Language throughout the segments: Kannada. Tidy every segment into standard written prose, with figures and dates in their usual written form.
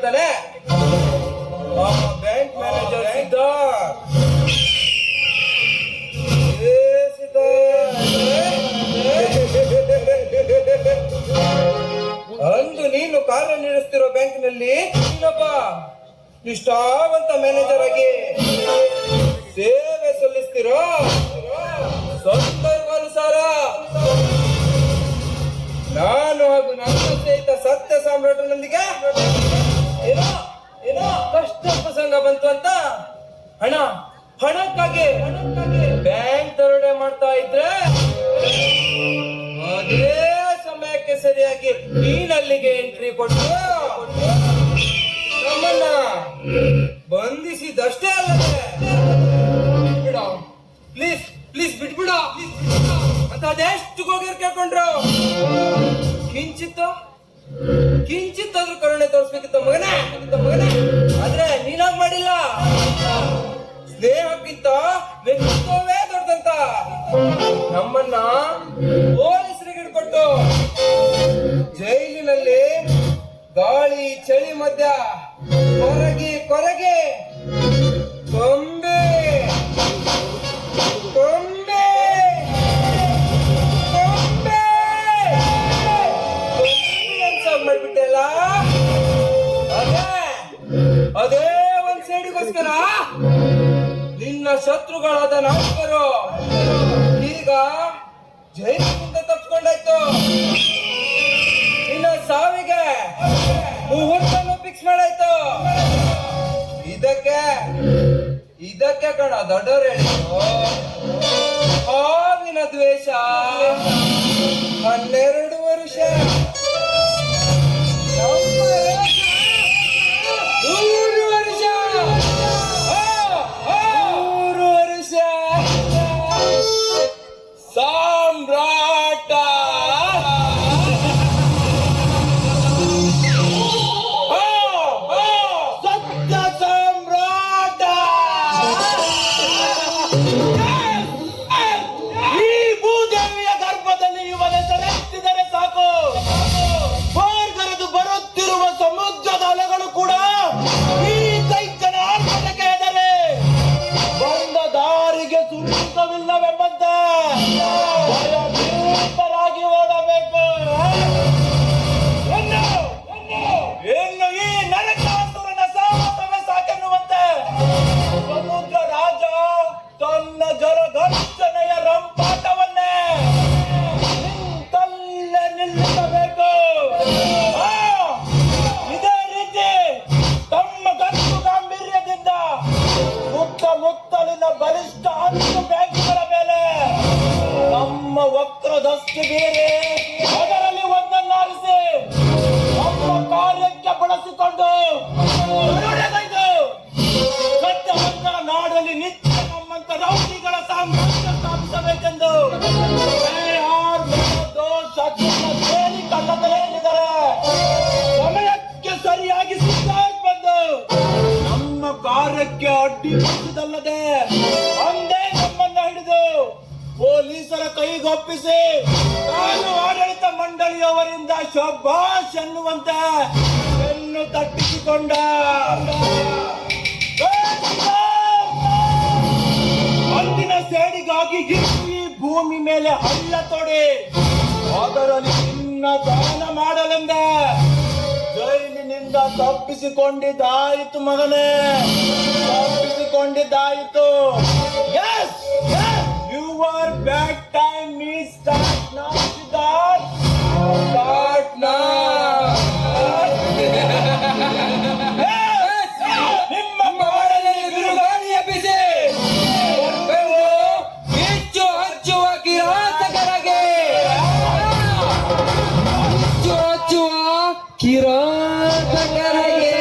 ಮಾಡ್ತಾನೆ ಬ್ಯಾಂಕ್ ಮ್ಯಾನೇಜರ್ ಅಂದು ನೀನು ಕಾರ್ಯನಿರ್ವಹಿಸ್ತಿರೋ ಬ್ಯಾಂಕಿನಲ್ಲಿ ನೀನೊಬ್ಬ ನಿಷ್ಠಾವಂತ ಮ್ಯಾನೇಜರ್ ಆಗಿ ಸೇವೆ ಸಲ್ಲಿಸ್ತಿರೋ ಸಂದರ್ಭಾನುಸಾರ ನಾನು ಹಾಗೂ ನನ್ನ ಸ್ನೇಹಿತ ಸತ್ಯ ಸಾಮ್ರಾಟನೊಂದಿಗೆ ಏನೋ ಏನೋ ಕಷ್ಟ ಪ್ರಸಂಗ ಬಂತು ಅಂತ ಹಣಕ್ಕಾಗಿ ಬ್ಯಾಂಕ್ ದರೋಡೆ ಮಾಡ್ತಾ ಇದ್ರೆ ಅದೇ ಸಮಯಕ್ಕೆ ಸರಿಯಾಗಿ ನೀನಲ್ಲಿಗೆ ಎಂಟ್ರಿ ಕೊಟ್ಟು ನಮ್ಮನ್ನ ಬಂಧಿಸಿದಷ್ಟೇ ಅಲ್ಲದೆ ಬಿಡ ಪ್ಲೀಸ್ ಪ್ಲೀಸ್ ಬಿಟ್ಬಿಡ ಅಂತ ಅದೆಷ್ಟು ಹೋಗಿರ್ ಕೇಳ್ಕೊಂಡ್ರು ಕಿಂಚಿತ್ತಾದ್ರೂ ಕರುಣೆ ತೋರಿಸ್ಬೇಕಿತ್ತ ಮಗನೇ ಆದ್ರೆ ನೀನಾಗ್ ಮಾಡಿಲ್ಲ. ಸ್ನೇಹಕ್ಕಿಂತ ವ್ಯಕ್ತಿತ್ವವೇ ದೊಡ್ಡದಂತ ನಮ್ಮನ್ನ ಪೊಲೀಸರಿಗೆ ಹಿಡ್ಕೊಟ್ಟು ಜೈಲಿನಲ್ಲಿ ಗಾಳಿ ಚಳಿ ಮಧ್ಯ ಕೊರಗಿ ಕೊಂಬೆ ಮಾಡ್ಬಿಟ್ಟೆಲ್ಲ ಅದೇ ಒಂದ್ ಸೇಡಿಗೋಸ್ಕರ ನಿನ್ನ ಶತ್ರುಗಳಾದ ನಾಯಕರು ಈಗ ಜೈಲಿನಿಂದ ತಪ್ಪಿಕೊಂಡಾಯ್ತು. ನಿನ್ನ ಸಾವಿಗೆ ಮುಹೂರ್ತನು ಫಿಕ್ಸ್ ಮಾಡಾಯ್ತು. ಇದಕ್ಕೆ ಕಣ ದೊಡ್ಡವ್ರು ಹೇಳಿದ್ರು ಹಾವಿನ ದ್ವೇಷ 12 ವರ್ಷ 100 ವರ್ಷ 100 ವರ್ಷ ಸಾಮ್ರಾಟ ಸತ್ಯ ಸಾಮ್ರಾಟ ಈ ಭೂದೇವಿಯ ಗರ್ಭದಲ್ಲಿ ಇವನ ಸೆಳೆತ್ತಿದರೆ ಸಾಕು. ಬರುತ್ತಿರುವ ಸಮುದ್ರದ ಅಲೆಗಳು ಕೂಡ ಈ ದೈತ್ಯನ ಆರ್ಭಟಕ್ಕೆ ಎದರೆ ಬಂದ ದಾರಿಗೆ ಸುಂಕವಿಲ್ಲವೆಂಬಂತೆ ಭಯಭೀತರಾಗಿ ಓಡಬೇಕು. ಇನ್ನು ಈ ನರಕಾಸುರನ ಸಾಹಸವೇ ಸಾಕೆನ್ನುವಂತೆ ಸಮುದ್ರ ರಾಜ ತನ್ನ ಜಲಗರ್ಜನೆಯ ರಂಪಾಟವನ್ನೇ ನಿಂತಲ್ಲೇ ನಿಲ್ಲಿಸಬೇಕು. ಸುತ್ತಮುತ್ತಲಿನ ಬಲಿಷ್ಠ 10 ಬ್ಯಾಂಕ್ಗಳ ಮೇಲೆ ನಮ್ಮ ವಕ್ರದಸ್ತು ಬೇರೆ ಅದರಲ್ಲಿ ಒಂದನ್ನಾರಿಸಿ ನಮ್ಮ ಕಾರ್ಯಕ್ಕೆ ಬಳಸಿಕೊಂಡು ಸತ್ಯವಂತರ ನಾಡಲ್ಲಿ ನಿತ್ಯ ನಮ್ಮಂತ ರೌಡಿಗಳ ಸಾಮ್ರಾಜ್ಯ ಸ್ಥಾಪಿಸಬೇಕೆಂದು ಸೇರಿ ಕಳ್ಳತಲೇನಿದ್ದಾರೆ. ಸಮಯಕ್ಕೆ ಸರಿಯಾಗಿ ಸಿದ್ಧಾರ್ಥ್ ಬಂದು ನಮ್ಮ ಕಾರ್ಯಕ್ಕೆ ಅಡ್ಡಿಪಡಿಸಿದಲ್ಲದೆ ಅಂದೇ ನಮ್ಮನ್ನ ಹಿಡಿದು ಪೊಲೀಸರ ಕೈಗೊಪ್ಪಿಸಿ ಕಾನೂನು ಆಡಳಿತ ಮಂಡಳಿಯವರಿಂದ ಶಭಾಷ್ ಎನ್ನುವಂತೆ ಬೆನ್ನು ತಟ್ಟಿಸಿಕೊಂಡ ಅಂದಿನ ಸೇಡಿಗಾಗಿ ಈ ಭೂಮಿ ಮೇಲೆ ಹಳ್ಳ ತೊಡೆ ಅದರಲ್ಲಿ ನಿನ್ನ ದಾನ ಮಾಡಲೆಂದ ಜೈಲಿನಿಂದ ತಪ್ಪಿಸಿಕೊಂಡಿದ್ದಾಯಿತು ಮಗನೇ, ತಪ್ಪಿಸಿಕೊಂಡಿದ್ದಾಯಿತು. Yes, your bad time is start now, Siddharth. Start now. ನಿಮ್ಮ ಮಾಡದಲ್ಲಿ ಬಿರುಗಾಳಿ ಎಬ್ಬಿಸಿ ಹೆಚ್ಚು ಹಚ್ಚುವ ಕಿರಾತಕರಾಗೆ ಕಿರಾತಕರಾಗೆ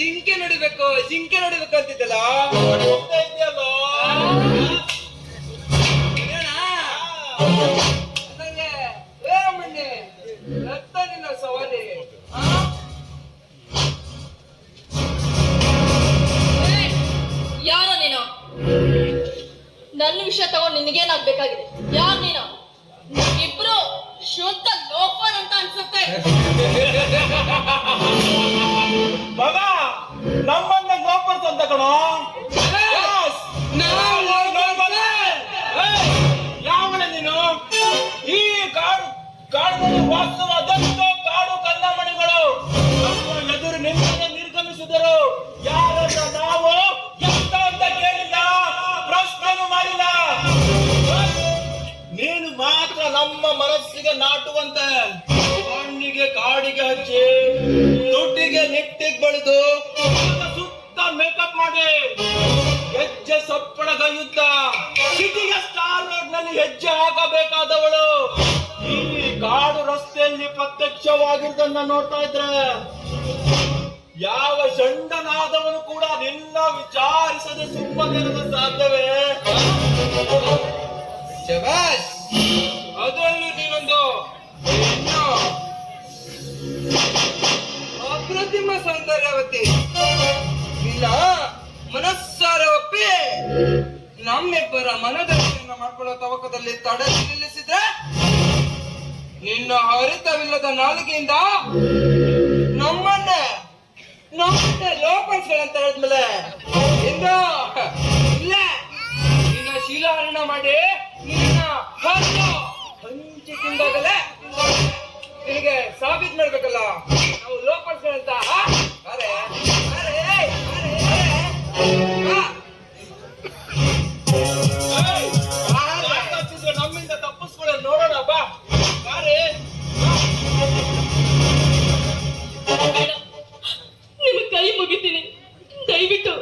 ಜಿಂಕೆ ನೋಡಿಬೇಕು ಅಂತಿದ್ದಲ್ಲ ನಿನ್ನ ಸವಾಲಿ ಯಾರೋ ನೀನು ನನ್ನ ವಿಷಯ ತಗೊಂಡು ನಿನಗೇನಾಗ್ಬೇಕಾಗಿದೆ? ಯಾರು ನೀನು? ಇಬ್ರು ಶುದ್ಧ ಲೋಫರ್ ಅಂತ ಅನ್ಸುತ್ತೆ. ಮಗ ನಮ್ಮನ್ನ ಲೋಪರ್ಸ್ ಅಂತ ಕಣೋ. ಯಾವನ ನೀನು? ಈ ಕಾಡಿನಲ್ಲಿ ವಾಸವಾದಷ್ಟು ಕಾಡು ಕನ್ನಮಣಿಗಳು ನಮ್ಮ ಎದುರು ನಿಮ್ಮನ್ನೇ ನಿರ್ಗಮಿಸಿದರು. ಯಾರನ್ನ ನಾವು ಎಂತ ಅಂತ ಕೇಳಿಲ್ಲ, ಪ್ರಶ್ನೆನೂ ಮಾಡಿಲ್ಲ. ನೀನು ಮಾತ್ರ ನಮ್ಮ ಮನಸ್ಸಿಗೆ ನಾಟುವಂತೆ ಕಣ್ಣಿಗೆ ಕಾಡಿಗೆ ಹಚ್ಚಿ ದುಡ್ಡಿಗೆ ನಿಟ್ಟಿಗೆ ಬಳಿದು ಸುತ್ತ ಮೇಕಪ್ ಮಾಡಿ ಹೆಜ್ಜೆ ಸಪ್ಪಳಗೈಯುತ್ತ ಸಿಟಿಗೆ ಸ್ಟಾರ್ ರೋಡ್ ನಲ್ಲಿ ಹೆಜ್ಜೆ ಹಾಕಬೇಕಾದವಳು ಈ ಕಾಡು ರಸ್ತೆಯಲ್ಲಿ ಪ್ರತ್ಯಕ್ಷವಾಗಿರುವುದನ್ನ ನೋಡ್ತಾ ಇದ್ರೆ ಯಾವ ಷಂಡನಾದವನು ಕೂಡ ನಿನ್ನ ವಿಚಾರಿಸದೆ ಸುಮ್ಮನಿರಲು ಸಾಧ್ಯವೇ? ಶಬಾಷ್, ಅದರಲ್ಲೂ ನೀನೊಂದು ಹೆಣ್ಣು. ಅಪ್ರತಿಮ ಸೌಂದರ್ಯವತಿ. ನಿನ್ನ ಮನಸ್ಸಾರ ಒಪ್ಪಿ ನಮ್ಮಿಬ್ಬರ ಮನದರ್ಶನ ಮಾಡ್ಕೊಳ್ಳೋ ತವಕದಲ್ಲಿ ತಡೆ ನಿಲ್ಲಿಸಿದ್ರೆ ನಿನ್ನ ಹರಿತವಿಲ್ಲದ ನಾಲಿಗೆಯಿಂದ ನಮ್ಮನ್ನೇ ಲೋಪರ್ಸ್ಗಳಂತ ಹೇಳಿದ್ಮೇಲೆ ಇಲ್ಲ ನಿನ್ನ ಶೀಲಹರಣ ಮಾಡಿ ನಿನ್ನ ಹಂಚಿ ತಿಂದಾಗಲೇ ನಿನಗೆ ಸಾಬೀತ್ ಮಾಡ್ಬೇಕಲ್ಲ ನಾವು ಲೋಪರ್ಸ್ಗಳಂತ. ನಮ್ಮಿಂದ ತಪ್ಪಿಸ್ಕೊಳ್ಳೋ ನೋಡೋಣ ಬಾ. ನಿಮ್ಮ ಕೈ ಮುಗಿತೀನಿ, ದಯವಿಟ್ಟು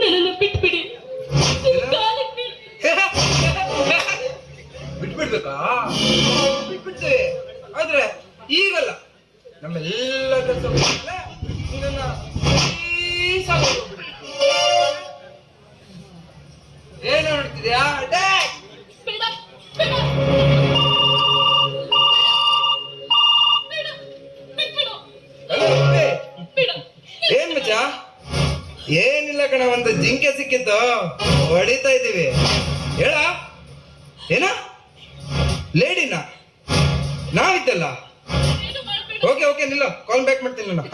ನನ್ನನ್ನು ಬಿಟ್ಬಿಡಿ. ಬಿಟ್ಬಿಡ್ಬೇಕಾ? ಬಿಟ್ಬಿಡ್ತೇವೆ, ಆದ್ರೆ ಈಗಲ್ಲ. ನಮ್ಮೆಲ್ಲ ಕೆಲಸ ಇದನ್ನ ಏನು ನೋಡ್ತಿದ್ಯಾ? ಬೇಡ ಬೇಡ ಬೇಡ, ಬಿಟ್ಬಿಡು. ಬೇಡ. ಏನ್ ಮಚ್ಚ? ಏನಿಲ್ಲ ಕಣ, ಒಂದು ಜಿಂಕೆ ಸಿಕ್ಕಿತ್ತು, ಹೊಡಿತಾ ಇದ್ದೀವಿ. ಹೇಳ ಏನ ಲೇಡಿನ ನಾವಿದ್ದಲ್ಲ. ಓಕೆ ಓಕೆ ನಿಲ್ಲ, ಕಾಲ್ ಬ್ಯಾಕ್ ಮಾಡ್ತೀನಿ ನಾನು.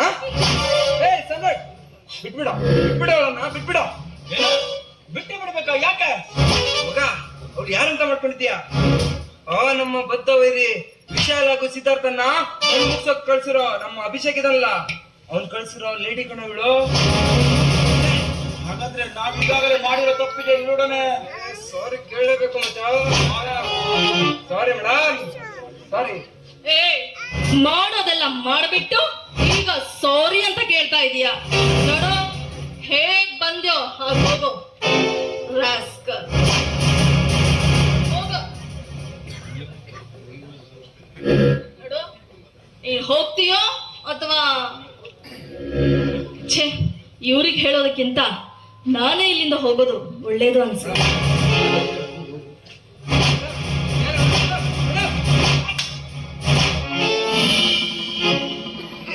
ಬಿಟ್ಬಿಡ ಬಿಟ್ಬಿಡೋಣ, ಬಿಟ್ಬಿಡ. ಬಿಟ್ಟು ಬಿಡ್ಬೇಕಾ? ಯಾಕೆ ಮಗ, ಅವ್ರು ಯಾರಂತ ಮಾಡ್ಕೊಂಡಿದ್ಯಾ? ನಮ್ಮ ಬದ್ಧ ವೈರಿ ವಿಶಾಲ್ ಹಾಗೂ ಸಿದ್ಧಾರ್ಥನ್ನ ಮುಗ್ಸೋಕ್ ಕಳ್ಸಿರೋ ನಮ್ಮ ಅಭಿಷೇಕ್ ಇದಲ್ಲ, ಅವ್ನ್ ಕಳ್ಸಿರೋ ಲೇಡಿ ಕಣ ಇವಳು. ಹಾಗಾದ್ರೆ ನಾವ್ ಈಗಾಗಲೇ ಮಾಡಿರೋ ತಪ್ಪಿಗೆ ನೋಡೋಣ. ಸಾರಿ ಕೇಳಬೇಕು ಮಚ್ಚ. ಸಾರಿ ಮೇಡಮ್, ಸಾರಿ. ಮಾಡೋದೆಲ್ಲ ಮಾಡ್ಬಿಟ್ಟು ಈಗ ಸಾರಿ ಅಂತ ಕೇಳ್ತಾ ಇದೀಯ. ನೋಡು, ಹೇಗ್ ಬಂದ್ಯೋ ಹಾಗೆ ಹೋಗು ರಾಸ್ಕಲ್. ಹೋಗು. ನೋಡು, ನೀನ್ ಹೋಗ್ತೀಯೋ ಅಥವಾ ಛೇ, ಇವ್ರಿಗೆ ಹೇಳೋದಕ್ಕಿಂತ ನಾನೇ ಇಲ್ಲಿಂದ ಹೋಗೋದು ಒಳ್ಳೇದು ಅನ್ಸುತ್ತೆ.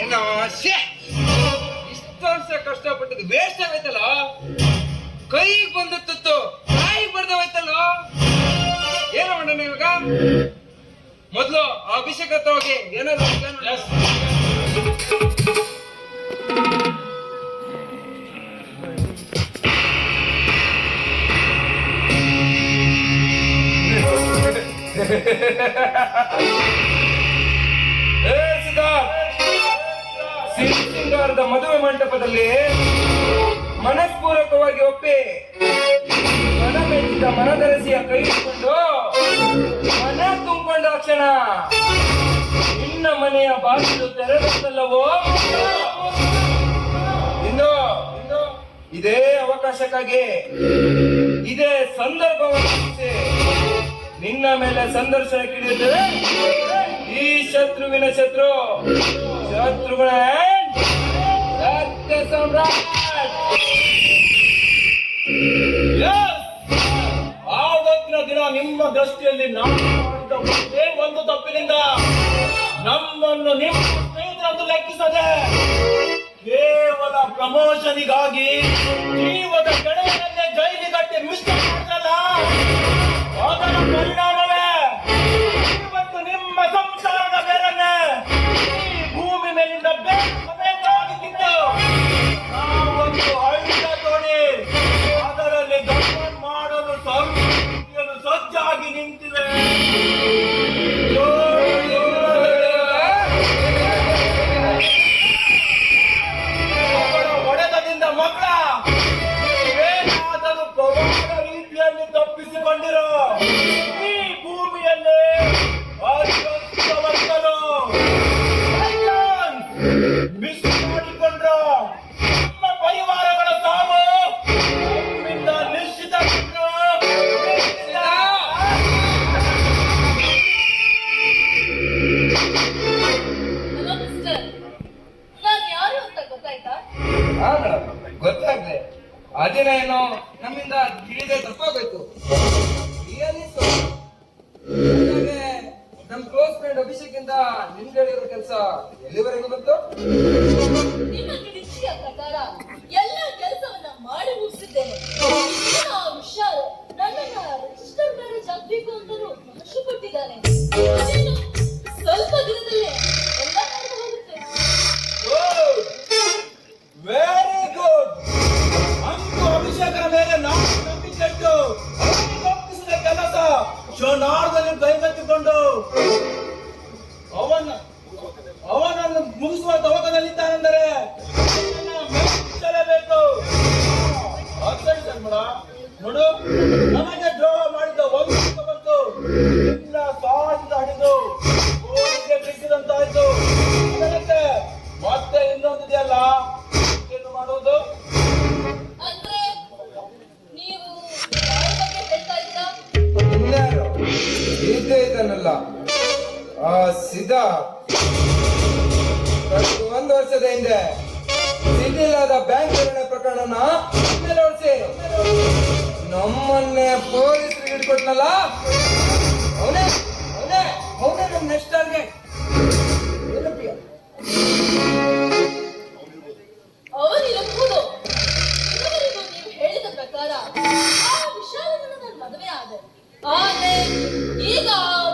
ಏನೋ ಇಷ್ಟು ವರ್ಷ ಕಷ್ಟಪಟ್ಟಿದ್ದು ವೇಸ್ಟ್ ಆಗೈತಲ್ಲ. ಕೈಗೆ ಬಂದತ್ತು ಕಾಯಿಗೆ ಬರ್ದವೈತಲ್ಲ. ಏನೋ ಮಾಡೋಣ ಇವಾಗ? ಮೊದ್ಲು ಅಭಿಷೇಕ್ ಹತ್ರ ಹೋಗಿ ಏನಾದ್ರು ಸಿಂಗಾರದ ಮದುವೆ ಮಂಟಪದಲ್ಲಿ ಮನಸ್ಪೂರ್ವಕವಾಗಿ ಒಪ್ಪಿ ಮನ ಮೆಚ್ಚಿದ ಮನದರಸಿಯ ಕೈ ಹಿಡ್ಕೊಂಡು ಮನ ತುಂಬಿಕೊಂಡ ಕ್ಷಣ ನಿನ್ನ ಮನೆಯ ಬಾಗಿಲು ತೆರೆದಲ್ಲವೋ. ಇನ್ನು ಇದೇ ಅವಕಾಶಕ್ಕಾಗಿ ಇದೇ ಸಂದರ್ಭವನ್ನು ನಿನ್ನ ಮೇಲೆ ಸಂದರ್ಶನಕ್ಕಿಳಿಯುತ್ತದೆ ಈ ಶತ್ರುವಿನ ಶತ್ರುಗಳ ಸತ್ಯ ಸಮ್ರಾಟ್. ಆವತ್ತಿನ ದಿನ ನಿಮ್ಮ ದೃಷ್ಟಿಯಲ್ಲಿ ನಾವು ಮಾಡಿದ ಒಂದೇ ಒಂದು ತಪ್ಪಿನಿಂದ ನಮ್ಮನ್ನು ನಿಮ್ಮ ಸ್ನೇಹಿತರಂದು ಲೆಕ್ಕಿಸದೆ ಕೇವಲ ಪ್ರಮೋಷನಿಗಾಗಿ ಜೀವದ ಗೆಳೆಯನನ್ನೇ ಜೈಲಿಗಟ್ಟೆ ಮಿಸ್ಟೇಕ್ ಮಾಡಿದ್ರಲ್ಲ. ನೆನಪಿಸಿಕೊಂಡಿರೋ ಈ ಭೂಮಿಯಲ್ಲಿ ಅದೃಷ್ಟವಂತರು ಮಿಸ್ ಮಾಡಿಕೊಂಡ್ರ ನಮ್ಮ ಪರಿವಾರಗಳ ಸಾವು ನಮ್ಮಿಂದ ನಿಶ್ಚಿತ ಹಲೋ ಮಿಸ್ಟರ್, ನಾನು ಯಾರು ಅಂತ ಗೊತ್ತಾಯ್ತಾ? ಹಾ ಮೇಡಮ್, ಗೊತ್ತಾಗ್ದೆ. ಆ ದಿನ ಏನೋ ನಮ್ಮಿಂದ ತಿಳಿದೇ ತಪ್ಪಾಗೋಯ್ತು. Really sorry. ಹಾಗಾದ್ರೆ ನಮ್ ಕ್ಲೋಸ್ ಫ್ರೆಂಡ್ ಅಭಿಷೇಕ್ ಇಂದ ನಿಮ್ಗೆ ಹೇಳಿರೋ ಕೆಲಸ ಎಲ್ಲಿವರೆಗೂ ಬಂತು? ನಿಮಗೆ ನಿಶ್ಚಯ ಪ್ರಕಾರ ಎಲ್ಲ ಕೆಲಸವನ್ನ ಮಾಡಿ ಮುಗಿಸಿದ್ದೇನೆ. ಆ ಹುಷಾರು ನನ್ನನ್ನ ರಿಜಿಸ್ಟರ್ ಮ್ಯಾರೇಜ್ ಆಗ್ಬೇಕು ಅಂತಲೂ ಮನಸ್ಸು ಕೊಟ್ಟಿದ್ದಾನೆ. ಅದೇನು ಸ್ವಲ್ಪ ದಿನದಲ್ಲೇ ಎಲ್ಲ ನಡೆದು ಹೋಗುತ್ತೆ. Very good. ಅಂಕು ಅಭಿಷೇಕನ ಮೇಲೆ ನಾವು ನಂಬಿಕೆ ಇಟ್ಟು ಅವನಿಗೆ ಒಪ್ಪಿಸಿದ ಕೆಲಸ ಕ್ಷಣಾರ್ಧದಲ್ಲಿ ಕೈಗೆತ್ತಿಕೊಂಡು ಅವನನ್ನು ಮುಗಿಸುವ ತವಕದಲ್ಲಿದ್ದಾನೆಂದರೆ ಮೆಚ್ಚಲೇಬೇಕು. ನೋಡು, ನಮಗೆ ದ್ರೋಹ ಮಾಡಿದ ಒಂದು ಬಂತು, ನಿನ್ನ ಸಾಧಿದ ಹಿಡಿದು ಕೋಟಿಗೆ ಬಿಸಿದಂತಾಯ್ತು. ಅದಕ್ಕೆ ಮತ್ತೆ ಇನ್ನೊಂದಿದೆಯಲ್ಲ, ಏನು ಮಾಡುವುದು? ಅಂದ್ರೆ ನೀವು ಯಾರ ಬಗ್ಗೆ ಹೇಳ್ತಾ ಇದ್ದೀರಾ? ಇನ್ಯಾರು ಇದ್ದೇ ಇದ್ದಾನಲ್ಲ ಆ ಸಿದ್ಧಾ. ಕಳೆದ 1 ವರ್ಷದ ಹಿಂದೆ ಸಿದ್ದಿಲ್ಲದ ಬ್ಯಾಂಕ್ ಠೇವಣಿ ಪ್ರಕರಣನ ಹೊರಿಸಿ ನಮ್ಮನ್ನೇ ಪೊಲೀಸರಿಗೆ ಹಿಡ್ಕೊಟ್ನಲ್ಲ, ಅವನೇ ಅವನೇ ಅವನೇ ನಮ್ ನೆಕ್ಸ್ಟ್ ಟಾರ್ಗೆಟ್. ಅವರಿರಬಹುದು. ಇದುವರೆಗೂ ನೀವು ಹೇಳಿದ ಪ್ರಕಾರ ಆ ವಿಷಯವನ್ನು ನಾನು ಮದುವೆ ಆದೆ. ಆದ್ರೆ ಈಗ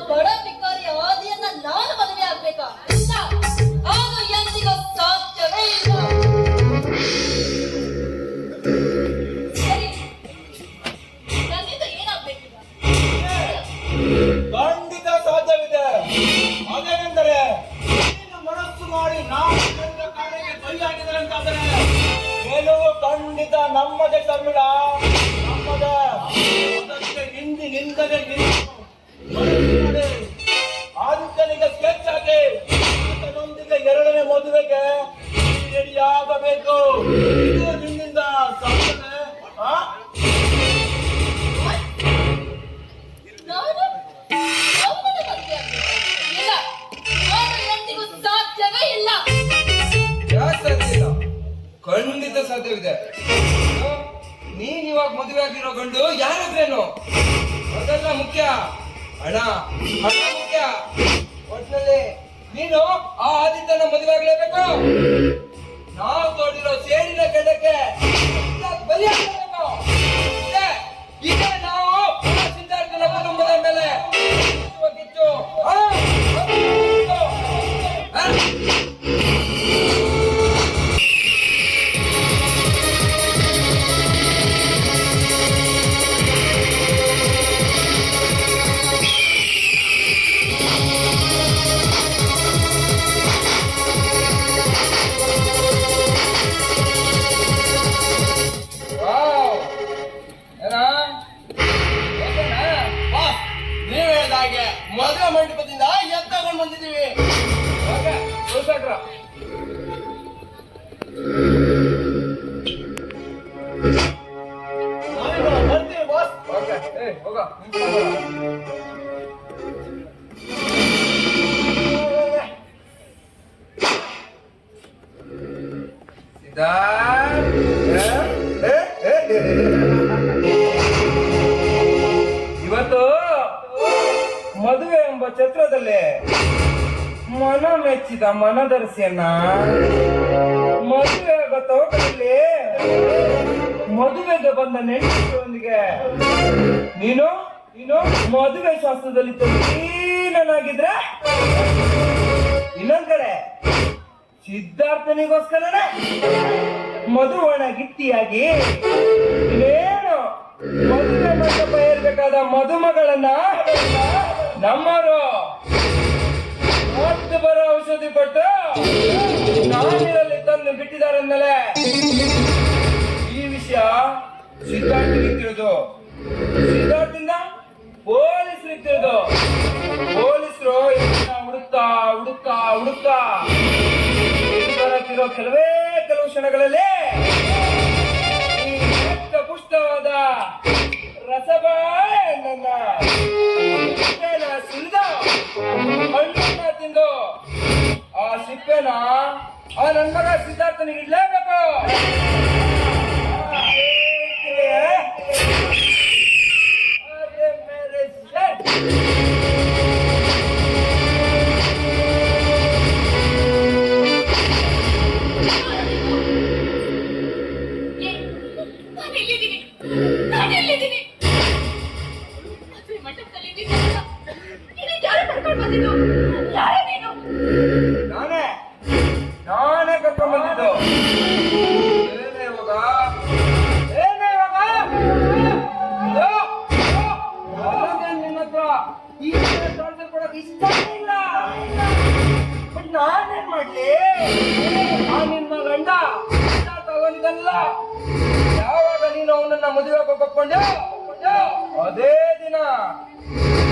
ಬಡ ಭಿಕಾರಿ ಆದಿಯನ್ನ ನಾನು ಮದುವೆ ಆಗ್ಬೇಕಾ? ಇಲ್ಲ, ಅದು ಎಂದಿಗೂ ಸಾಧ್ಯವೇ ಇಲ್ಲ. ಸರಿ, ನನ್ನಿಂದ ಏನಾಗ್ಬೇಕೀಗ? ಖಂಡಿತ ಸಾಧ್ಯವಿದೆ. ಅದೇನೆಂದರೆ ನೀನು ಮನಸ್ಸು ಮಾಡಿ ನಾವು ಮಾಡಿದ ಕಾರ್ಯಕ್ಕೆ ಕೈ ಹಾಕಿದರೆ ಅಂತಾದರೆ ಗೆಲುವು ಖಂಡಿತ ನಮ್ಮದೇ ತಮಿಳ, ನಮ್ಮದೇ. ಅದಕ್ಕೆ ಹಿಂದಿನಿಂದಲೇ ಆದಿತ್ಯನಿಗೆ ಸ್ಕೆಚ್ ಹಾಕಿ ಆತನೊಂದಿಗೆ 2ನೇ ಮದುವೆಗೆ ರೆಡಿಯಾಗಬೇಕು. ಇದು ನಿನ್ನಿಂದ ಸಾಧ್ಯತೆ? ನಾನು ಅವನನ್ನ ಮದುವೆ ಆಗ್ಬೇಕಾ? ಇಲ್ಲ, ಅದು ಎಂದಿಗೂ ಸಾಧ್ಯವೇ ಇಲ್ಲ. ಯಾಕೆ ಸಾಧ್ಯ ಇಲ್ಲ? ಖಂಡಿತ ಸಾಧ್ಯವಿದೆ. ನೀನ್ ಇವಾಗ ಮದುವೆ ಆಗಿರೋ ಗಂಡು ಯಾರಾದ್ರೇನು ಅದೆಲ್ಲ ಮುಖ್ಯ. ಹಣ ಹಣ ಮುಖ್ಯ. ಒಟ್ಟಿನಲ್ಲಿ ನೀನು ಆ ಆದಿತ್ಯನ ಮದುವೆ ಆಗ್ಲೇಬೇಕು. ನಾವು ತೋಡಿರೋ ಸೇಡಿನ ಗಡ್ಡಕ್ಕೆ ಬಲಿಯಾಗಬೇಕು. ಈಗ ನಾವು ಸಿದ್ಧಾರ್ಥನ ಕುಟುಂಬದ ಮೇಲೆ ಕಿಚ್ಚು ನೀವು ಹೇಳಿದ ಹಾಗೆ ಮದುವೆ ಮಂಟಪದಿಂದ ಎತ್ತಕೊಂಡು ಬಂದಿದ್ದೀವಿ. ಬರ್ತೀವಿ ಬಾಸ್. ಹೋಗ ಇವತ್ತು ಮದುವೆ ಎಂಬ ಛತ್ರದಲ್ಲಿ ಮನ ಮೆಚ್ಚಿದ ಮನದರ್ಶಿಯನ್ನ ಮದುವೆ ಆಗೋ ತವಕದಲ್ಲಿ ಮದುವೆಗೆ ಬಂದ ನೆಂಟರೊಂದಿಗೆ ನೀನು ನೀನು ಮದುವೆ ಶಾಸ್ತ್ರದಲ್ಲಿ ತಲ್ಲೀನನಾಗಿದ್ರೆ ಇನ್ನೊಂದ್ ಕಡೆ ಸಿದ್ಧಾರ್ಥನಿಗೋಸ್ಕರನೇ ಮಧುವಣ ಗಿಟ್ಟಿಯಾಗಿ ಇನ್ನೇನು ಮದುವೆ ಮಂಟಪ ಏರ್ಬೇಕಾದ ಮದುಮಗಳನ್ನ ನಮ್ಮವರು ಮತ್ತೆ ಬರೋ ಔಷಧಿ ಕೊಟ್ಟು ನಾನಿರಲ್ಲಿ ತಂದು ಬಿಟ್ಟಿದ್ದಾರಂದಲೇ ಈ ವಿಷಯ ಸಿದ್ಧಾರ್ಥನಿಗೆ ತಿಳಿದು ಸಿದ್ಧಾರ್ಥಿಂದ ಪೊಲೀಸರಿಗೆ ತಿಳಿದು ಪೊಲೀಸರು ಹುಡುಕ್ತಾ ಹುಡುಕ್ತಾ ಹುಡುಕ್ತಾ ಬರುತ್ತಿರೋ ಕೆಲವು ಕ್ಷಣಗಳಲ್ಲಿ ಈ ಪುಷ್ಟವಾದ ರಸಬಾಳೆಹಣ್ಣನ್ನ ಸುಲಿದ ಹಣ್ಣನ್ನ ತಿಂದು ಆ ಸಿಪ್ಪೆನ ಆ ನನ್ನ ಮಗ ಸಿದ್ಧಾರ್ಥನಿಗೆ ಇಡ್ಲೇಬೇಕು. ಅರೆ ಮೇರೆ ಶೇಠ್. ನಾನೆಲ್ಲಿದ್ದೀನಿ? ಮದುವೆ ಮಂಟಪದಲ್ಲಿದ್ದೀನಿ. ಇದಕ್ಕೆ ಯಾರು ಕರ್ಕೊಂಡು ಬಂದಿದ್ದು? ಯಾರೇ ನೀನು? ನಾನೇ ಕರ್ಕೊಂಡು ಬಂದಿದ್ದು. ಏನೇ ಇವಾಗ ನಿನ್ನ ಹತ್ರ ಈ ಟಾರ್ಚರ್ ಕೊಡೋಕೆ ಇಷ್ಟ ಇಲ್ಲ. ಬಟ್ ನಾನೇನ್ ಮಾಡ್ಲಿ? ಆ ನಿನ್ನ ಗಂಡ ತಗೊಂಡಿದ್ದಲ್ಲ, ಯಾವಾಗ ನೀನು ಅವನನ್ನ ಮದುವೆ ಒಪ್ಕೊಂಡೆ ಅದೇ ದಿನ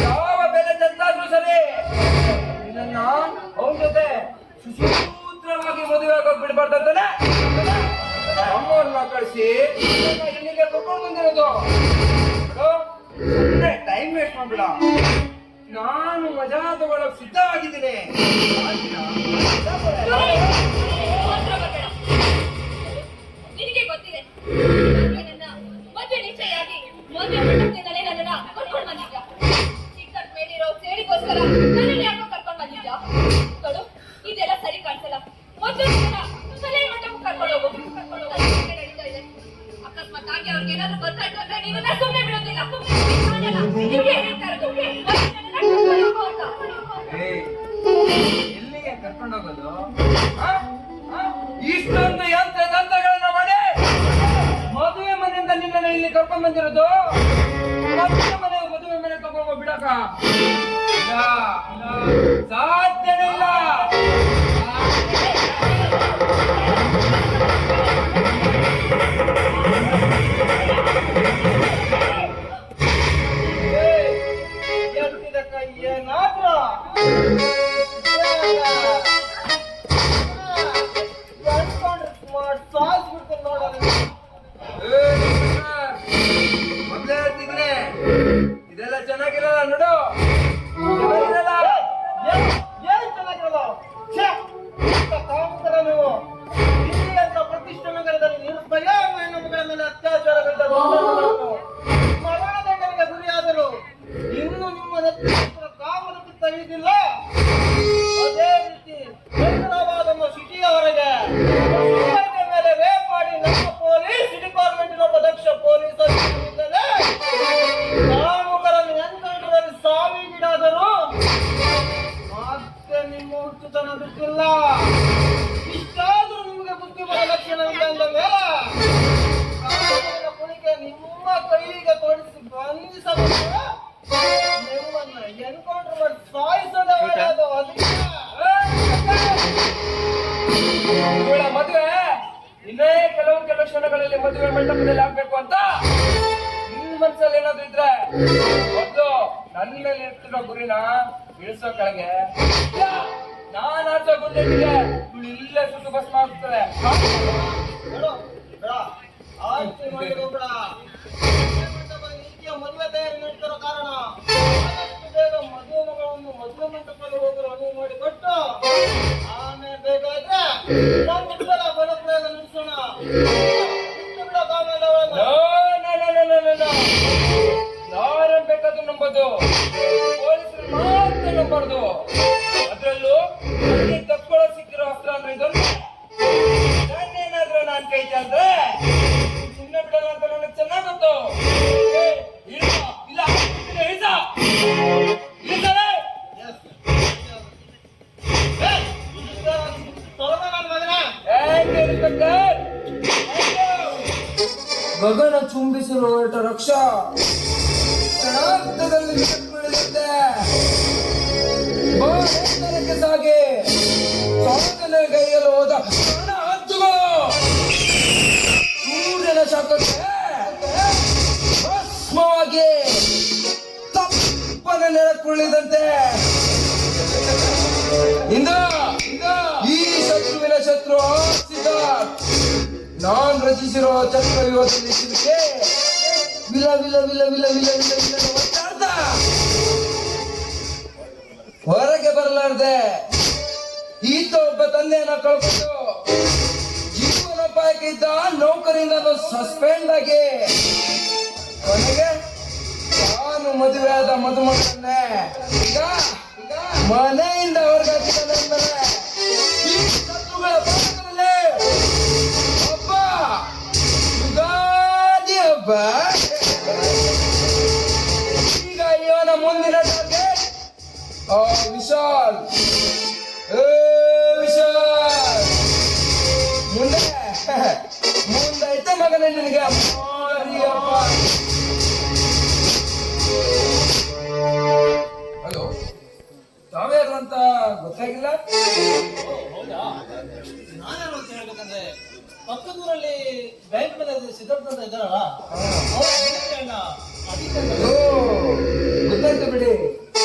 ಯಾವ ಬೆಲೆ ತಂದಾದ್ರೂ ಸರಿ ನಿನ್ನ ಅವನ ಜೊತೆ ಸುಸೂತ್ರವಾಗಿ ಮದುವೆ ಆಗೋಕ್ ಬಿಡ್ಬಾರ್ದಂತಾನೆ ಅಮ್ಮನ್ನ ಕಳಿಸಿ ಇಲ್ಲಿಗೆ ಕರ್ಕೊಂಡು ಬಂದಿರೋದು. ಟೈಮ್ ವೇಸ್ಟ್ ಮಾಡ್ಬಿಡ. ನಾನು ಮಜಾ ತಗೊಳಕ್ ಸಿದ್ಧವಾಗಿದ್ದೀನಿ. ನಿನಗೆ ಗೊತ್ತಿದೆ ನನ್ನ ಮದುವೆ ನಿಶ್ಚಯಾಗಿ ಮದುವೆ ಮಂಟಪದಿಂದಲೇ ನನ್ನನ್ನ ಕರ್ಕೊಂಡು ಬಂದಿದ್ದ. ಚಿಕ್ಕದ ಮೇಲಿರೋ ಸೇರಿಗೋಸ್ಕರ ನನ್ನನ್ನು ಯಾಕೋ ಕರ್ಕೊಂಡು ಬಂದಿದ್ದ. ಕಡು ಇದೆಲ್ಲ ಸರಿ ಕಾಣಿಸಲ್ಲ. ಮದುವೆ ಕಲೆ ಮಂಟಪಕ್ಕೆ ಕರ್ಕೊಂಡು ಹೋಗು. ನಡೀತಾ ಇದೆ. ಅಕಸ್ಮಾತ್ ಆಗಿ ಅವ್ರಿಗೆ ಏನಾದ್ರು ಗೊತ್ತಾಯ್ತು ಅಂದ್ರೆ ನೀನು ಸುಮ್ಮನೆ ಬಿಡೋದಿಲ್ಲ. ನಿಮಗೆ ಹೇಳ್ತಾ ಇರೋದು ಎಲ್ಲಿಗೆ ಕರ್ಕೊಂಡು ಹೋಗೋದು? ಇಷ್ಟೊಂದು ಯಂತ್ರಗಳನ್ನ ಮಾಡಿ ಮದುವೆ ಮನೆಯಿಂದ ನಿನ್ನ ಇಲ್ಲಿ ಕರ್ಕೊಂಡ್ ಬಂದಿರೋದು. ಮದುವೆ ಮನೆ ತಗೊಂಡ್ ಬಿಡಕ ಸಾಧ್ಯನೇ ಇಲ್ಲ. ಏನಾದ್ರು ಮೊದ್ಲೇ ಹೇಳ್ತಿದ್ದೀನಿ, ಇದೆಲ್ಲ ಚೆನ್ನಾಗಿರಲ್ಲ ನೋಡು. ಏನ್ ಚೆನ್ನಾಗಿರಲ್ಲ? ನೀವು ಇಲ್ಲಿ ಅಂತ ಪ್ರತಿಷ್ಠೆ ನಗರದಲ್ಲಿ ನಿರ್ಭಯ ಹೆಣ್ಣುಮಗಳ ಮೇಲೆ ಅತ್ಯಾಚಾರಗಳಿಂದ ಮರಣದಂಡನೆಗೆ ಗುರಿಯಾದರು. ಇನ್ನು ನಿಮ್ಮ ನೆತ್ತಿನ ಕಾಮದ ಪಿತ್ತ ಹಿಡಿದಿಲ್ಲ. ಅದೇ ರೀತಿ ಹೈದರಾಬಾದ್ ಅನ್ನೋ ಸಿಟಿಯವರೆಗೆ ಮೇಲೆ ರೇಪ್ ಮಾಡಿ ನಮ್ಮ ಪೊಲೀಸ್ ಡಿಪಾರ್ಟ್ಮೆಂಟ್ ಒಬ್ಬ ದಕ್ಷ ಪೊಲೀಸ್ ಅಧಿಕಾರಿಯಿಂದಲೇ ಕಾಮುಕರನ್ನು ಎನ್ಕೌಂಟರಲ್ಲಿ ಸಾವಿಗೀಡಾದರು. ಮತ್ತೆ ನಿಮ್ಮ ಹುಟ್ಟುತನ ಬಿಟ್ಟಿಲ್ಲ. ಇಷ್ಟಾದ್ರೂ ನಿಮಗೆ ಬುದ್ಧಿ ಬರೋ ಲಕ್ಷಣವಿಲ್ಲ ಅಂದ ಮೇಲೆ ಕಾಮುಕರ ಕುಣಿಕೆ ನಿಮ್ಮ ಕೈಗೆ ತೊಡಿಸಿ ಬಂಧಿಸಬಹುದು. ನಿಮ್ಮನ್ನ ಎನ್ಕೌಂಟರ್ ಮಾಡಿ ಸಾಯಿಸೋದೇ ಒಳ್ಳೆಯದು. ಅದಕ್ಕೆ ಇವಳ ಮದುವೆ ಇನ್ನೇ ಕೆಲವು ಕ್ಷಣಗಳಲ್ಲಿ ಮದುವೆ ಮಂಟಪದಲ್ಲಿ ಆಗ್ಬೇಕು ಅಂತ ನಿನ್ ಮನ್ಸಲ್ಲಿ ಏನಾದ್ರು ಇದ್ರೆ ಮೊದ್ಲು ನನ್ನ ಮೇಲೆ ಇರ್ತಿರೋ ಗುರಿನ ಇಳಿಸೋ ಕೆಳಗೆ ನಾನ್ ಆಚೋ ಗುಂಡಿಗೆ ಇವಳು ಇಲ್ಲೇ ಸುಟ್ಟು ಭಸ್ಮ ಆಗ್ತದೆ. ಮದುವೆ ತಯಾರಿ ನಡೀತಿರೋ ಕಾರಣ ಆದಷ್ಟು ಬೇಗ ಮದುವೆ ಮಗಳನ್ನು ಮದುವೆ ಮಂಟಪದಲ್ಲಿ ಹೋಗಲು ಅನುವು ಮಾಡಿ ಕೊಟ್ಟು ಆಮೇಲೆ ಬೇಕಾದ್ರೆ ನಮ್ಮ ಬಲಪ್ರಯೋಗ ನಡೆಸೋಣ. ಯಾರನ್ ಬೇಕಾದ್ರೂ ನಂಬೋದು, ಪೊಲೀಸರು ಮಾತ್ರ ನಂಬಾರ್ದು. ಅದ್ರಲ್ಲೂ ತಪ್ಕೊಳ್ಳೋ ಸಿಕ್ಕಿರೋ ಅಸ್ತ್ರ ಅಂದ್ರೆ ಇದೊಂದು. ನಾನೇನಾದ್ರೂ ನಾನ್ ಕೈ ಚಾದ್ರೆ ಸುಮ್ಮನೆ ಬಿಡಲ್ಲ ಅಂತ ನನಗೆ ಚೆನ್ನಾಗ್ ಗೊತ್ತು. ಇಲ್ಲ ಗಗನ ಚುಂಬಿಸಲು ಹೊರಟ ರಕ್ಷಾ ಕ್ಷಣಾರ್ಧದಲ್ಲಿ ನಿಂತುಕೊಳ್ಳುತ್ತೆ. ಎತ್ತರಕ್ಕೆ ಸಾಗಿ ಸಾಧನೆಗೈಯಲು ಹೋದ ಹತ್ತುಗಳು ಸೂರ್ಯನ ಶಾಖಕ್ಕೆ ಭಸ್ಮವಾಗಿ ತಪ್ಪ ಕುಳ್ಳಿದಂತೆ ಇಂದ ಈ ಶತ್ರುವಿನ ಶತ್ರು ಸಿದ್ಧಾರ್ಥ್ ನಾನ್ ರಚಿಸಿರೋ ಚಕ್ರವ್ಯೂಹದಲ್ಲಿ ಸಿಲುಕೆ ವಿಲ ವಿಲ ವಿಲ ವಿಲ ವಿಲ ವಿಲ ವಿಲ ಒತ್ತಾಡ್ದ ಹೊರಗೆ ಬರಲಾರ್ದೆ ಈತ ಒಬ್ಬ ತಂದೆಯನ್ನ ಕಳ್ಕೊಂಡು ಜೀವನೋಪಾಯಕ್ಕೆ ಇದ್ದ ನೌಕರಿಯಿಂದ ಸಸ್ಪೆಂಡ್ ಆಗಿ ಕೊನೆಗೆ ನಾನು ಮದುವೆ ಆದ ಮದುಮಗನ್ನೇ ಈಗ ಮನೆಯಿಂದ ಹೊರಗಾಕಿದ್ದಾನೆ. ಈ ಶತ್ರುಗಳ ಭಾಗದಲ್ಲಿ ಒಬ್ಬ ಯುಗಾದಿ ಹಬ್ಬ. ಈಗ ಇವನ ಮುಂದಿನ ಟಾರ್ಗೆಟ್ ವಿಶಾಲ್. ವಿಶಾಲ್ ಮುಂದೈತೆ ಮಗನೇ ನಿನಗೆ ಮಾರಿಯಪ್ಪ. ಹಲೋ, ತಾವ್ಯಾರು ಅಂತ ಗೊತ್ತಾಗಿಲ್ಲ? ಹೌದಾ? ನಾನೇನು ಅಂತ ಹೇಳ್ಬೇಕಂದ್ರೆ ಪಕ್ಕದೂರಲ್ಲಿ ಬ್ಯಾಂಕ್ ಮೇಲೆ ಸಿದ್ಧಾರ್ಥ ಅಂತ ಇದ್ದಾರಲ್ಲ, ಅವ್ರ ಅಣ್ಣ, ಅದಕ್ಕೆ ಗೊತ್ತಾಯ್ತು ಬಿಡಿ.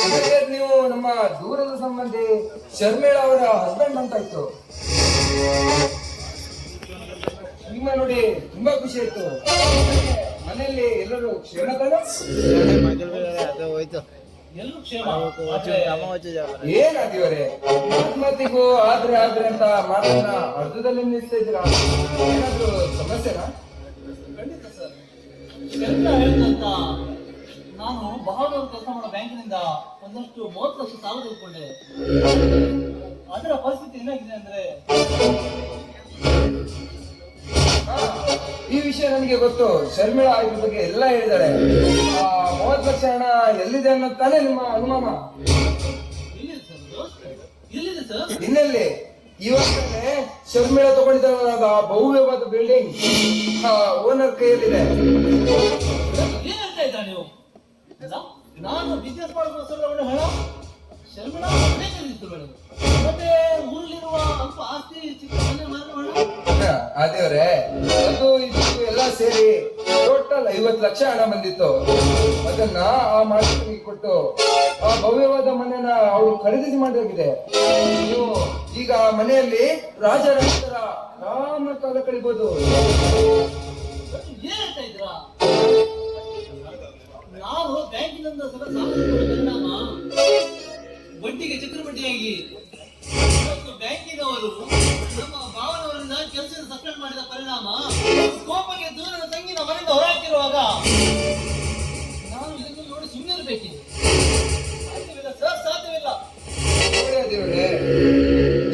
ಅದೇ ನೀವು ನಮ್ಮ ದೂರದ ಸಂಬಂಧಿ ಶರ್ಮಿಳಾ ಅವರ ಹಸ್ಬೆಂಡ್ ಅಂತ ಇತ್ತು. ನಿಮ್ಮ ನೋಡಿ ತುಂಬಾ ಖುಷಿ ಆಯ್ತು. ಮನೆಯಲ್ಲಿ ಎಲ್ಲರೂ ಕ್ಷೇಮ ತಾನೆ? ಎಲ್ಲೂ ಕ್ಷೇಮ. ಏನಾದಿವರೇ ಆತ್ಮಹತ್ಯೆಗೂ ಆದ್ರೆ ಅಂತ ಮಾತನ್ನ ಅರ್ಧದಲ್ಲಿ ನಿಲ್ಲಿಸ್ತಾ ಇದ್ದೀರಾ? ಏನಾದ್ರು ಸಮಸ್ಯೆನಾ? ಖಂಡಿತ ಸರ್. ಎಲ್ಲ ಹೇಳಿದಂತ ನಾನು ಬಹಳ ಕೆಲಸ ಮಾಡೋ ಬ್ಯಾಂಕಿನಿಂದ ಒಂದಷ್ಟು 30 ಲಕ್ಷ ಸಾಲ ತೆಗೆದುಕೊಂಡೆ. ಅದರ ಪರಿಸ್ಥಿತಿ ಏನಾಗಿದೆ ಅಂದ್ರೆ, ಈ ವಿಷಯ ನನಗೆ ಗೊತ್ತು. ಶರ್ಮಿಳಾ ಇದ್ರ ಬಗ್ಗೆ ಎಲ್ಲ ಹೇಳಿದಾಳೆ. 30 ಲಕ್ಷ ಹಣ ಎಲ್ಲಿದೆ ಅನ್ನೋದು ತಾನೇ ನಿಮ್ಮ ಅನುಮಾನ? ಎಲ್ಲಿದೆ ಸರ್? ಇನ್ನೆಲ್ಲಿ? ಇವತ್ತೇ ಶರ್ಮಿಳಾ ತಗೊಂಡಿದ್ದಾಳ ಭವ್ಯವಾದ ಬಿಲ್ಡಿಂಗ್ ಓನರ್ ಕೈಯಲ್ಲಿದೆ. ಏನ್ ಹೇಳ್ತಾ ಇದ್ದ ನೀವು? ನಾನು ಬಿಸ್ನೆಸ್ ಮಾಡೋದಕ್ಕೋಸ್ಕರ ಒಳ್ಳೆ ಹಣ ಶರ್ಮಿಳಾ ಮೇಡಮ್, ಮತ್ತೆ ಊರಲ್ಲಿರುವ ಅಲ್ಪ ಆಸ್ತಿ ಚಿಕ್ಕ ಮನೆ ಮಾರುವ ಹಣ. ಅದೇವ್ರೆ, ಅದು ಇದು ಎಲ್ಲ ಸೇರಿ ಟೋಟಲ್ 50 ಲಕ್ಷ ಹಣ ಬಂದಿತ್ತು. ಅದನ್ನ ಆ ಮಾಲೀಕನಿಗೆ ಕೊಟ್ಟು ಆ ಭವ್ಯವಾದ ಮನೆಯನ್ನ ಅವಳು ಖರೀದಿ ಮಾಡಲಾಗಿದೆ. ನೀವು ಈಗ ಆ ಮನೆಯಲ್ಲಿ ರಾಜರ ರಾಮ ಕಾಲ ಕಳಿಬಹುದು. ಏನ್ ಹೇಳ್ತಾ ಇದ್ದೀರಾ? ನಾನು ಬ್ಯಾಂಕಿನಿಂದ ಸಾಲ ತೆಗೆದುಕೊಂಡ ಪರಿಣಾಮ ಬಡ್ಡಿಗೆ ಚಕ್ರಬಡ್ಡಿಯಾಗಿ ಇವತ್ತು ಬ್ಯಾಂಕಿನವರು ನಮ್ಮ ಭಾವನವರನ್ನ ಕೆಲಸದ ಸಸ್ಪೆಂಡ್ ಮಾಡಿದ ಪರಿಣಾಮ ಕೋಪಕ್ಕೆ ದೂರದ ತಂಗಿನ ಮನೆಯಿಂದ ಹೊರಹಾಕಿರುವಾಗ ನಾನು ಇದನ್ನು ನೋಡಿ ಸುಮ್ಮನೆ ಇರಬೇಕಿದೆ. ಸಾಧ್ಯವಿಲ್ಲ ಸರ್, ಸಾಧ್ಯವಿಲ್ಲ. ದೇವ್ರೆ,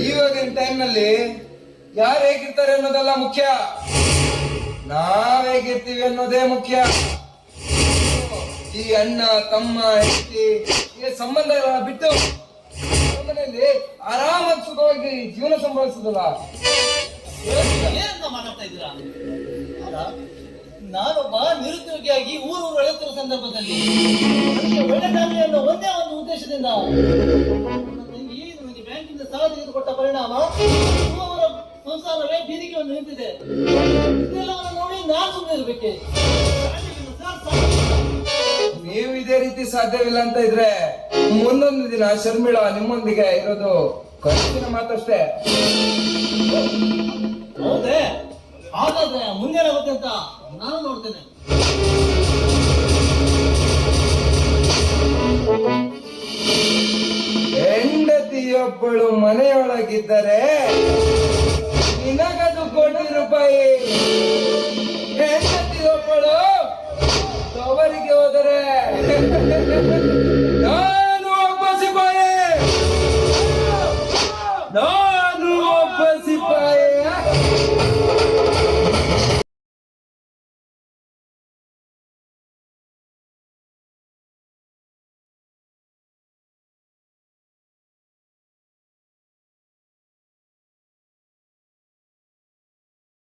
ಇವಾಗಿನ ಟೈಮ್ ನಲ್ಲಿ ಯಾರು ಹೇಗಿರ್ತಾರೆ ಅನ್ನೋದೆಲ್ಲ ಮುಖ್ಯ, ನಾವ್ ಹೇಗಿರ್ತೀವಿ ಅನ್ನೋದೇ ಮುಖ್ಯ. ಈ ಅಣ್ಣ ತಮ್ಮ ಹೆಂಡತಿ ಈ ಸಂಬಂಧ ಬಿಟ್ಟು ಮನೆಯಲ್ಲಿ ಆರಾಮಾಗಿ ಸುಖವಾಗಿ ಜೀವನ ಸಂಭವಿಸುದಲ್ಲ. ಏನಂತ ಮಾತಾಡ್ತಾ ಇದ್ದೀರಾ? ನಾನೊಬ್ಬ ನಿರುದ್ಯೋಗಿಯಾಗಿ ಊರು ಎಳೆತಿರುವ ಸಂದರ್ಭದಲ್ಲಿ ನನಗೆ ಒಳ್ಳೆದಾಗಲಿ ಅನ್ನೋ ಒಂದೇ ಒಂದು ಉದ್ದೇಶದಿಂದ ನನ್ನ ತಂಗಿ ನನಗೆ ಬ್ಯಾಂಕಿಂದ ಸಾಲ ತೆಗೆದುಕೊಟ್ಟ ಪರಿಣಾಮ ಅವರ ಸಂಸಾರವೇ ಬೀದಿಗೆ ಒಂದು ನಿಂತಿದೆ. ಇದೆಲ್ಲವನ್ನು ನೋಡಿ ನಾನು ಸುಮ್ಮನೆ ಇರಬೇಕೆ? ನೀವು ಇದೇ ರೀತಿ ಸಾಧ್ಯವಿಲ್ಲ ಅಂತ ಇದ್ರೆ ಮುಂದೊಂದು ದಿನ ಶರ್ಮಿಳಾ ನಿಮ್ಮೊಂದಿಗೆ ಇರೋದು ಕನಸಿನ ಮಾತಷ್ಟೇ. ಹೌದೇ? ಹಾಗಾದ್ರೆ ಮುಂದೇನಾಗುತ್ತೆ ಅಂತ ನಾನು ನೋಡ್ತೇನೆ. ಹೆಂಡತಿಯೊಬ್ಬಳು ಮನೆಯೊಳಗಿದ್ದರೆ